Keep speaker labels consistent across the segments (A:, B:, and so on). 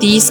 A: 30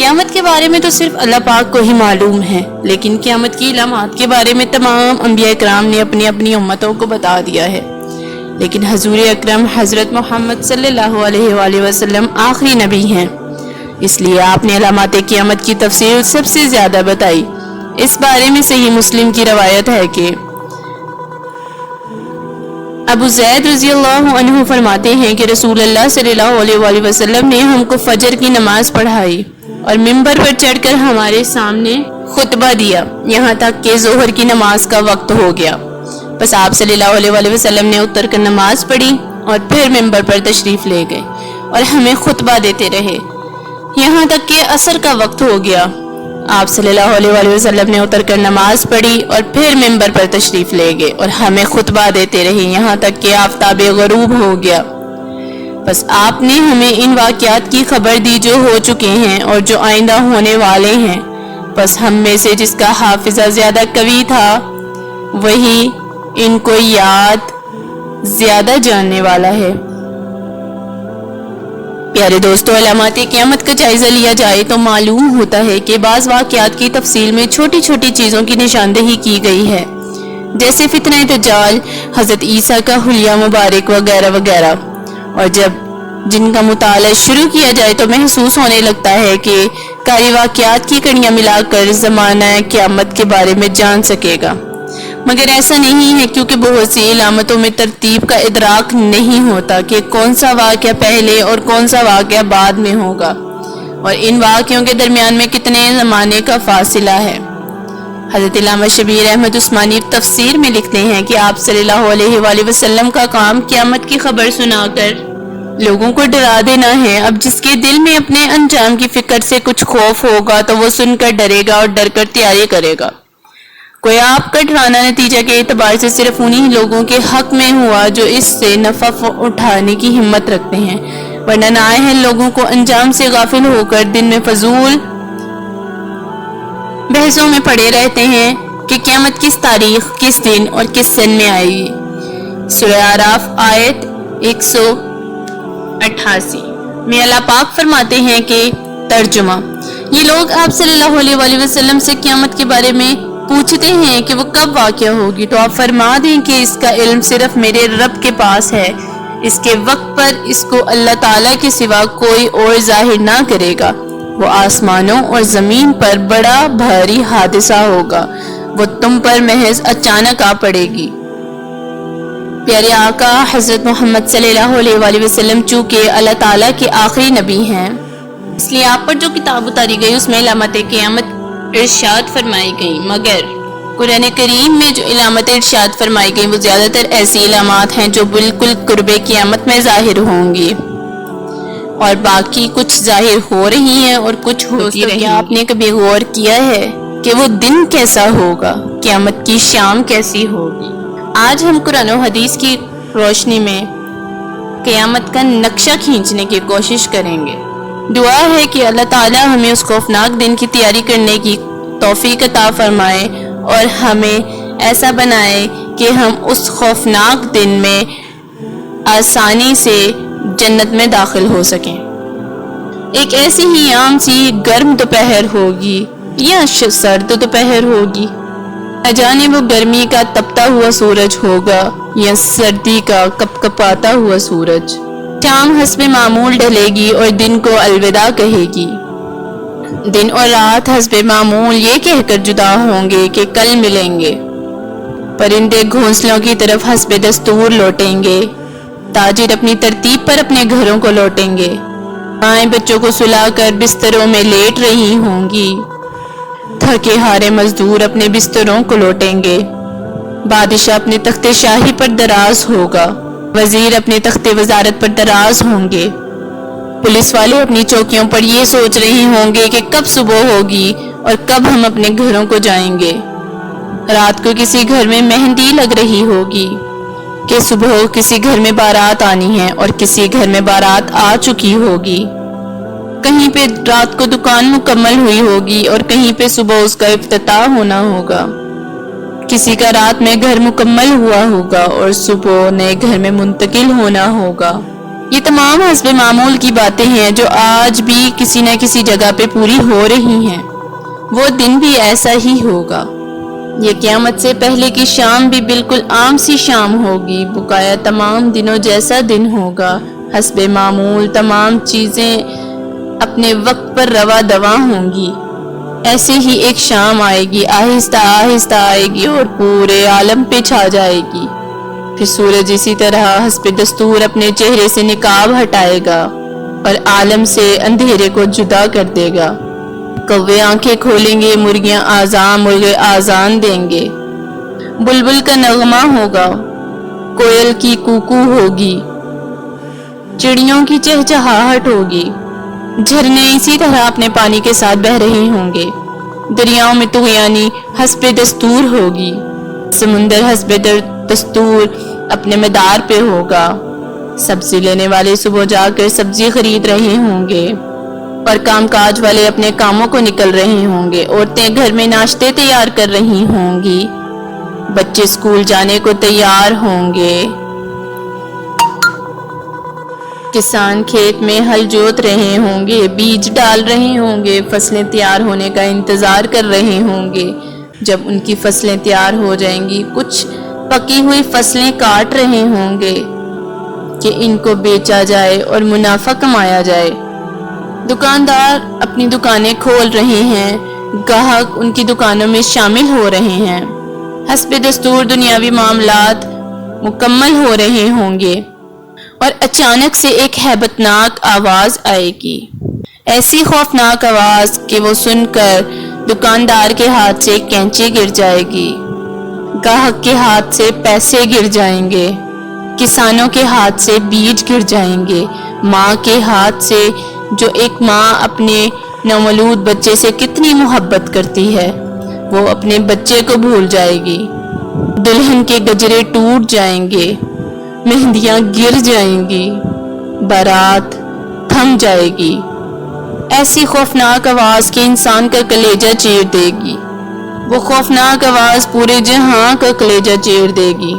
A: قیامت کے بارے میں تو صرف اللہ پاک کو ہی معلوم ہے، لیکن قیامت کی علامات کے بارے میں تمام انبیاء کرام نے اپنی اپنی امتوں کو بتا دیا ہے، لیکن حضور اکرم حضرت محمد صلی اللہ علیہ وآلہ وسلم آخری نبی ہیں، اس لیے آپ نے علامات قیامت کی تفصیل سب سے زیادہ بتائی۔ اس بارے میں صحیح مسلم کی روایت ہے کہ ابو زید رضی اللہ عنہ فرماتے ہیں کہ رسول اللہ صلی اللہ علیہ وآلہ وسلم نے ہم کو فجر کی نماز پڑھائی اور ممبر پر چڑھ کر ہمارے سامنے خطبہ دیا یہاں تک کہ ظہر کی نماز کا وقت ہو گیا۔ بس آپ صلی اللہ علیہ وآلہ وسلم نے اتر کر نماز پڑھی اور پھر ممبر پر تشریف لے گئے اور ہمیں خطبہ دیتے رہے یہاں تک کہ عصر کا وقت ہو گیا۔ آپ صلی اللہ علیہ وآلہ وسلم نے اتر کر نماز پڑھی اور پھر ممبر پر تشریف لے گئے اور ہمیں خطبہ دیتے رہے یہاں تک کہ آفتاب غروب ہو گیا۔ بس آپ نے ہمیں ان واقعات کی خبر دی جو ہو چکے ہیں اور جو آئندہ ہونے والے ہیں، بس ہم میں سے جس کا حافظہ زیادہ قوی تھا وہی ان کو یاد زیادہ جاننے والا ہے۔ پیارے دوستو، علامات قیامت کا جائزہ لیا جائے تو معلوم ہوتا ہے کہ بعض واقعات کی تفصیل میں چھوٹی چھوٹی چیزوں کی نشاندہی کی گئی ہے، جیسے فتنہ دجال، حضرت عیسیٰ کا حلیہ مبارک وغیرہ وغیرہ، اور جن کا مطالعہ شروع کیا جائے تو محسوس ہونے لگتا ہے کہ قاری واقعات کی کڑیاں ملا کر زمانہ قیامت کے بارے میں جان سکے گا، مگر ایسا نہیں ہے، کیونکہ بہت سی علامتوں میں ترتیب کا ادراک نہیں ہوتا کہ کون سا واقعہ پہلے اور کون سا واقعہ بعد میں ہوگا، اور ان واقعوں کے درمیان میں کتنے زمانے کا فاصلہ ہے۔ حضرت علامہ شبیر احمد عثمانی تفسیر میں لکھتے ہیں کہ آپ صلی اللہ علیہ وآلہ وسلم کا کام قیامت کی خبر سنا کر لوگوں کو ڈرا دینا ہے۔ اب جس کے دل میں اپنے انجام کی فکر سے کچھ خوف ہوگا تو وہ سن کر ڈرے گا اور ڈر کر تیاری کرے گا۔ کوئی آپ کا ڈرانا نتیجہ کے اعتبار سے صرف انہی لوگوں کے حق میں ہوا جو اس سے نفع اٹھانے کی ہمت رکھتے ہیں، ورنہ نااہل لوگوں کو انجام سے غافل ہو کر دن میں فضول بحثوں میں پڑے رہتے ہیں کہ قیامت کس تاریخ، کس دن اور کس سن میں آئے گی۔ سورہ اعراف آیت 188 میں اللہ پاک فرماتے ہیں کہ ترجمہ، یہ لوگ آپ صلی اللہ علیہ وآلہ وسلم سے قیامت کے بارے میں پوچھتے ہیں کہ وہ کب واقع ہوگی، تو آپ فرما دیں کہ اس کا علم صرف میرے رب کے پاس ہے، اس کے وقت پر اس کو اللہ تعالیٰ کے سوا کوئی اور ظاہر نہ کرے گا، وہ آسمانوں اور زمین پر بڑا بھاری حادثہ ہوگا، وہ تم پر محض اچانک آ پڑے گی۔ پیارے آقا حضرت محمد صلی اللہ علیہ وآلہ وسلم چونکہ اللہ تعالیٰ کے آخری نبی ہیں، اس لیے آپ پر جو کتاب اتاری گئی اس میں علامت قیامت ارشاد فرمائی گئی، مگر قرآن کریم میں جو علامت ارشاد فرمائی گئی وہ زیادہ تر ایسی علامات ہیں جو بالکل قرب قیامت میں ظاہر ہوں گی، اور باقی کچھ ظاہر ہو رہی ہیں اور کچھ ہوتی رہی۔ آپ نے کبھی غور کیا ہے کہ وہ دن کیسا ہوگا، قیامت کی شام کیسی ہوگی؟ آج ہم قرآن و حدیث کی روشنی میں قیامت کا نقشہ کھینچنے کی کوشش کریں گے۔ دعا ہے کہ اللہ تعالیٰ ہمیں اس خوفناک دن کی تیاری کرنے کی توفیق عطا فرمائے اور ہمیں ایسا بنائے کہ ہم اس خوفناک دن میں آسانی سے جنت میں داخل ہو سکیں۔ ایک ایسی ہی عام سی گرم دوپہر ہوگی یا سرد دوپہر ہوگی، نہ جانے وہ گرمی کا تپتا ہوا سورج ہوگا یا سردی کا کپکپاتا ہوا سورج۔ شام حسب معمول ڈھلے گی اور دن کو الوداع کہے گی، دن اور رات حسب معمول یہ کہہ کر جدا ہوں گے کہ کل ملیں گے۔ پرندے گھونسلوں کی طرف حسب دستور لوٹیں گے، تاجر اپنی ترتیب پر اپنے گھروں کو لوٹیں گے، مائیں بچوں کو سلا کر بستروں میں لیٹ رہی ہوں گی، تھکے ہارے مزدور اپنے بستروں کو لوٹیں گے، بادشاہ اپنے تخت شاہی پر دراز ہوگا، وزیر اپنے تخت وزارت پر دراز ہوں گے، پولیس والے اپنی چوکیوں پر یہ سوچ رہے ہوں گے کہ کب صبح ہوگی اور کب ہم اپنے گھروں کو جائیں گے۔ رات کو کسی گھر میں مہندی لگ رہی ہوگی کہ صبح کسی گھر میں بارات آنی ہے اور کسی گھر میں بارات آ چکی ہوگی، کہیں پہ رات کو دکان مکمل ہوئی ہوگی اور کہیں پہ صبح اس کا افتتاح ہونا ہوگا، کسی کا رات میں گھر مکمل ہوا ہوگا اور صبح نئے گھر میں منتقل ہونا ہوگا۔ یہ تمام حسب معمول کی باتیں ہیں جو آج بھی کسی نہ کسی جگہ پہ پوری ہو رہی ہیں۔ وہ دن بھی ایسا ہی ہوگا۔ یہ قیامت سے پہلے کی شام بھی بالکل عام سی شام ہوگی، بقایا تمام دنوں جیسا دن ہوگا۔ حسب معمول تمام چیزیں اپنے وقت پر روا دواں ہوں گی۔ ایسے ہی ایک شام آئے گی، آہستہ آہستہ آئے گی اور پورے عالم پہ چھا جائے گی۔ پھر سورج اسی طرح حسب دستور اپنے چہرے سے نقاب ہٹائے گا اور عالم سے اندھیرے کو جدا کر دے گا۔ کوے آنکھیں کھولیں گے، مرغے آذان دیں گے، بلبل کا نغمہ ہوگا، کوئل کی کوکو ہوگی، چڑیوں کی چہچہاہٹ ہوگی، جھرنے اسی طرح اپنے پانی کے ساتھ بہہ رہے ہوں گے، دریاؤں میں طغیانی حسب دستور ہوگی، سمندر حسب دستور اپنے مدار پہ ہوگا، سبزی لینے والے صبح جا کر سبزی خرید رہے ہوں گے اور کام کاج والے اپنے کاموں کو نکل رہے ہوں گے، عورتیں گھر میں ناشتے تیار کر رہی ہوں گی، بچے اسکول جانے کو تیار ہوں گے، کسان کھیت میں ہل جوت رہے ہوں گے، بیج ڈال رہے ہوں گے، فصلیں تیار ہونے کا انتظار کر رہے ہوں گے۔ جب ان کی فصلیں تیار ہو جائیں گی، کچھ پکی ہوئی فصلیں کاٹ رہے ہوں گے کہ ان کو بیچا جائے اور منافع کمایا جائے۔ دکاندار اپنی دکانیں کھول رہے ہیں، گاہک ان کی دکانوں میں شامل ہو رہے ہیں، حسب دستور دنیاوی معاملات مکمل ہو رہے ہوں گے، اور اچانک سے ایک ہیبت ناک آواز آئے گی، ایسی خوفناک آواز کہ وہ سن کر دکاندار کے ہاتھ سے کینچی گر جائے گی، گاہک کے ہاتھ سے پیسے گر جائیں گے، کسانوں کے ہاتھ سے بیج گر جائیں گے، ماں کے ہاتھ سے، جو ایک ماں اپنے نومولود بچے سے کتنی محبت کرتی ہے، وہ اپنے بچے کو بھول جائے گی، دلہن کے گجرے ٹوٹ جائیں گے، مہندیاں گر جائیں گی، بارات تھم جائے گی، ایسی خوفناک آواز کہ انسان کا کلیجہ چیر دے گی، وہ خوفناک آواز پورے جہاں کا کلیجہ چیر دے گی۔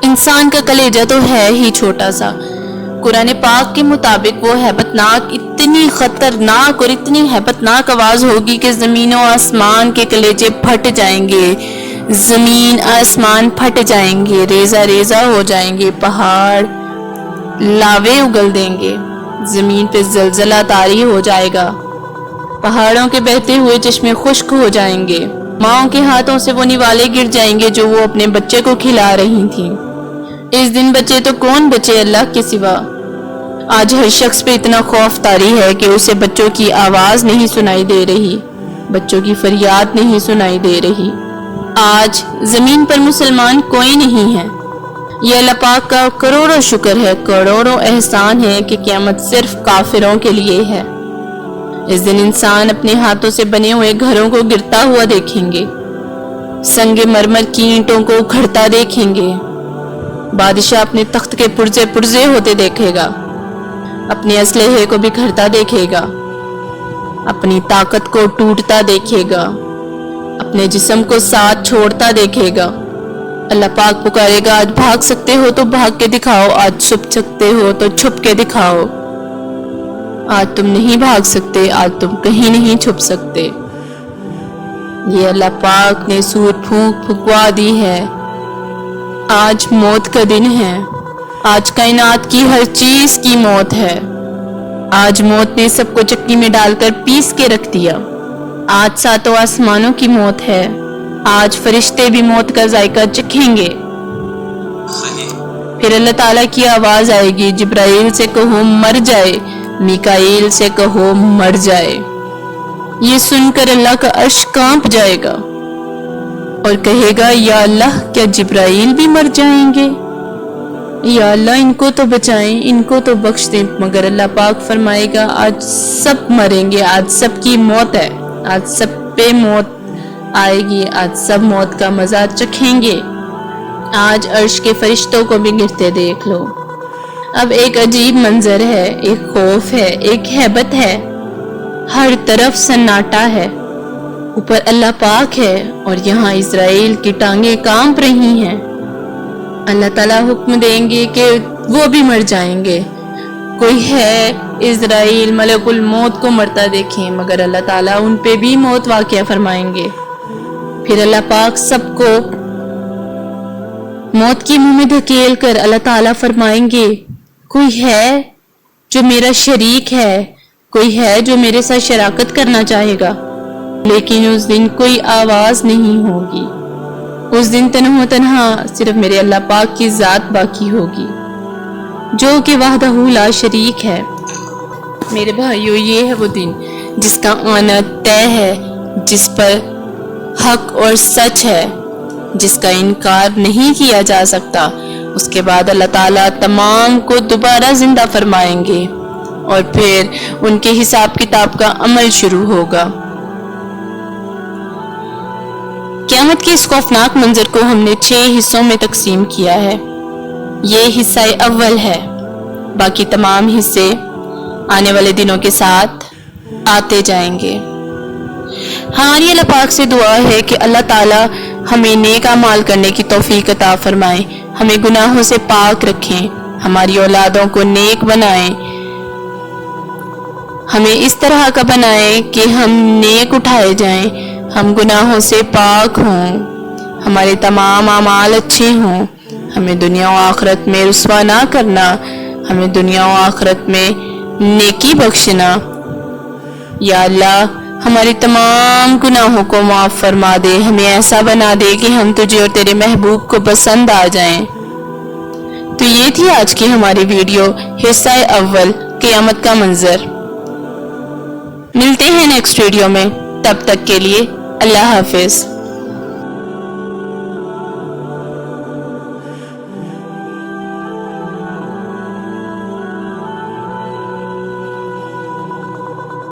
A: انسان کا کلیجہ تو ہے ہی چھوٹا سا، قرآن پاک کے مطابق وہ ہیبتناک، اتنی خطرناک اور اتنی ہیبتناک آواز ہوگی کہ زمین و آسمان کے کلیجے پھٹ جائیں گے، زمین آسمان پھٹ جائیں گے، ریزہ ریزہ ہو جائیں گے، پہاڑ لاوے اگل دیں گے، زمین پہ زلزلہ طاری ہو جائے گا، پہاڑوں کے بہتے ہوئے چشمے خشک ہو جائیں گے، ماؤں کے ہاتھوں سے وہ نوالے گر جائیں گے جو وہ اپنے بچے کو کھلا رہی تھیں۔ اس دن بچے تو کون بچے اللہ کے سوا۔ آج ہر شخص پہ اتنا خوف طاری ہے کہ اسے بچوں کی آواز نہیں سنائی دے رہی، بچوں کی فریاد نہیں سنائی دے رہی۔ آج زمین پر مسلمان کوئی نہیں ہے۔ یہ اللہ پاک کا کروڑوں شکر ہے، کروڑوں احسان ہے کہ قیامت صرف کافروں کے لیے ہے۔ اس دن انسان اپنے ہاتھوں سے بنے ہوئے گھروں کو گرتا ہوا دیکھیں گے، سنگ مرمر کی اینٹوں کو اکھڑتا دیکھیں گے، بادشاہ اپنے تخت کے پرزے پرزے ہوتے دیکھے گا، اپنے اسلحے کو بکھرتا دیکھے گا، اپنی طاقت کو ٹوٹتا دیکھے گا، اپنے جسم کو ساتھ چھوڑتا دیکھے گا۔ اللہ پاک پکارے گا، آج بھاگ سکتے ہو تو بھاگ کے دکھاؤ، آج چھپ سکتے ہو تو چھپ کے دکھاؤ، آج تم نہیں بھاگ سکتے، آج تم کہیں نہیں چھپ سکتے۔ یہ اللہ پاک نے سور پھونک پھکوا دی ہے۔ آج موت کا دن ہے، آج کائنات کی ہر چیز کی موت ہے، آج موت نے سب کو چکی میں ڈال کر پیس کے رکھ دیا، آج ساتوں آسمانوں کی موت ہے، آج فرشتے بھی موت کا ذائقہ چکھیں گے۔ پھر اللہ تعالیٰ کی آواز آئے گی، جبرائیل سے کہو مر جائے، میکائیل سے کہو مر جائے۔ یہ سن کر اللہ کا عرش کانپ جائے گا اور کہے گا، یا اللہ کیا جبرائیل بھی مر جائیں گے؟ یا اللہ ان کو تو بچائیں، ان کو تو بخش دیں۔ مگر اللہ پاک فرمائے گا، آج سب مریں گے، آج سب کی موت ہے، آج سب پہ موت آئے گی، آج سب موت کا مزہ چکھیں گے۔ آج عرش کے فرشتوں کو بھی گرتے دیکھ لو۔ اب ایک عجیب منظر ہے، ایک خوف ہے، ایک ہیبت ہے، ہر طرف سناٹا ہے، اوپر اللہ پاک ہے اور یہاں اسرائیل کی ٹانگیں کانپ رہی ہیں۔ اللہ تعالیٰ حکم دیں گے کہ وہ بھی مر جائیں گے، کوئی ہے اسرائیل ملک الموت کو مرتا دیکھیں، مگر اللہ تعالیٰ ان پہ بھی موت واقعہ فرمائیں گے۔ پھر اللہ پاک سب کو موت کی منہ میں دھکیل کر اللہ تعالیٰ فرمائیں گے کوئی ہے جو میرا شریک ہے، کوئی ہے جو میرے ساتھ شراکت کرنا چاہے گا، لیکن اس دن کوئی آواز نہیں ہوگی۔ اس دن تنہا صرف میرے اللہ پاک کی ذات باقی ہوگی جو کہ وحدہ لا شریک ہے۔ میرے بھائیو، یہ ہے وہ دن جس کا آنا طے ہے، جس پر حق اور سچ ہے، جس کا انکار نہیں کیا جا سکتا۔ اس کے بعد اللہ تعالیٰ تمام کو دوبارہ زندہ فرمائیں گے اور پھر ان کے حساب کتاب کا عمل شروع ہوگا۔ قیامت کے اس خوفناک منظر کو ہم نے 6 حصوں میں تقسیم کیا ہے۔ یہ حصہ اول ہے، باقی تمام حصے آنے والے دنوں کے ساتھ آتے جائیں گے۔ ہماری اللہ پاک سے دعا ہے کہ اللہ تعالیٰ ہمیں نیک اعمال کرنے کی توفیق عطا فرمائیں، ہمیں گناہوں سے پاک رکھیں، ہماری اولادوں کو نیک بنائیں، ہمیں اس طرح کا بنائیں کہ ہم نیک اٹھائے جائیں، ہم گناہوں سے پاک ہوں، ہمارے تمام اعمال اچھے ہوں، ہمیں دنیا و آخرت میں رسوا نہ کرنا، ہمیں دنیا و آخرت میں نیکی بخشنا۔ یا اللہ ہماری تمام گناہوں کو معاف فرما دے، ہمیں ایسا بنا دے کہ ہم تجھے اور تیرے محبوب کو پسند آ جائیں۔ تو یہ تھی آج کی ہماری ویڈیو، حصہ اول، قیامت کا منظر۔ ملتے ہیں نیکسٹ ویڈیو میں، تب تک کے لیے اللہ حافظ۔